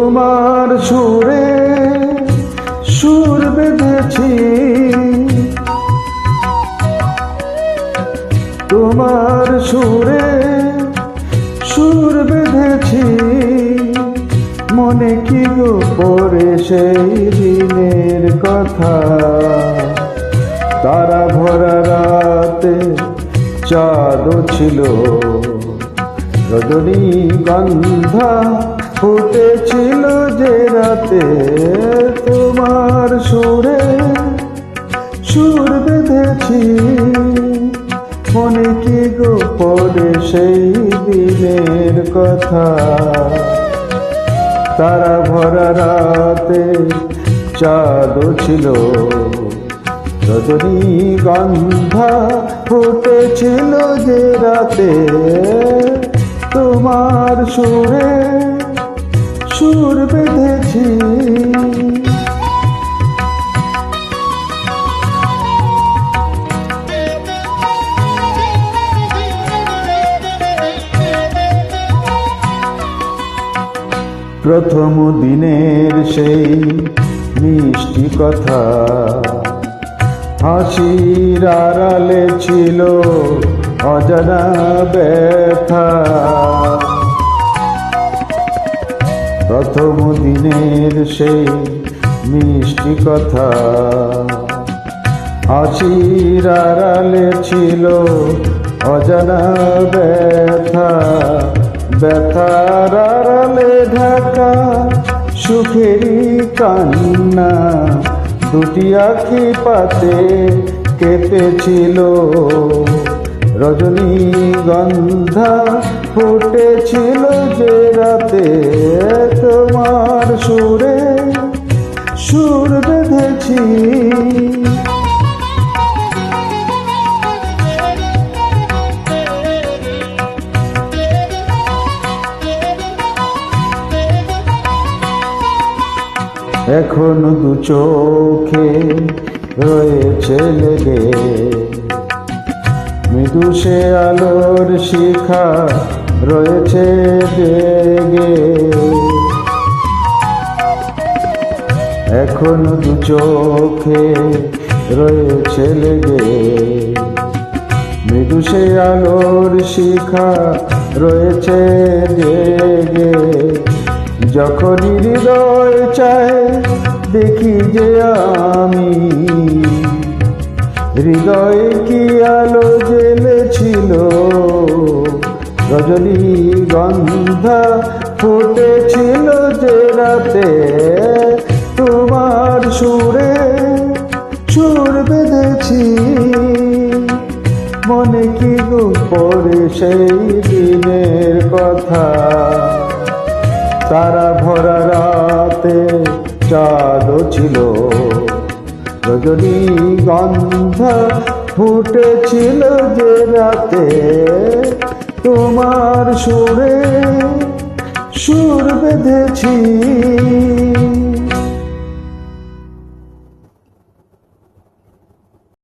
তোমার সুরে সুর বেঁধেছি, তোমার সুরে সুর বেঁধেছি, মনে কি গো পড়ে সেই দিনের কথা। তারা ভরা রাতে চাঁদ ছিল, রজনীগন্ধা ফুটেছিল যে রাতে। তোমার সুরে সুর বেঁধেছি, মনে কি গো পড়ে সেই দিনের কথা। তারা ভরা রাতে চাঁদ ছিল, রজনীগন্ধা ফুটেছিল যে রাতে। তোমার সুরে সুর বেঁধেছি। প্রথম দিনের সেই মিষ্টি কথা, হাসির আড়ালে ছিল অজানা ব্যথা। প্রথম দিনের সেই মিষ্টি কথা, হাসির আড়ালে ছিল অজানা ব্যথা। ব্যথার আড়ালে ঢাকা সুখেরই কান্না, দুটি আখি পাতে কেঁপেছিল, রজনীগন্ধা ফুটেছিল যে রাতে। তোমার সুরে সুর বেঁধেছি। এখনো দু চোখে রয়েছে লেগে, মৃদু সে আলোর শিখা রয়েছে জেগে। এখনো দু চোখে রয়েছে লেগে, মৃদু সে আলোর শিখা রয়েছে জেগে। যখনই হৃদয় চায় দেখি যে আমি, হৃদয়ে কি আলো জ্বেলেছিল, রজনীগন্ধা ফুটেছিল যে রাতে। তোমার সুরে সুর বেঁধেছি, মনে কি গো পড়ে সেই দিনের কথা। তারা ভরা রাতে চাঁদ ছিল, রজনীগন্ধা ফুটেছিল যে রাতে। তোমার সুরে সুর বেঁধেছি।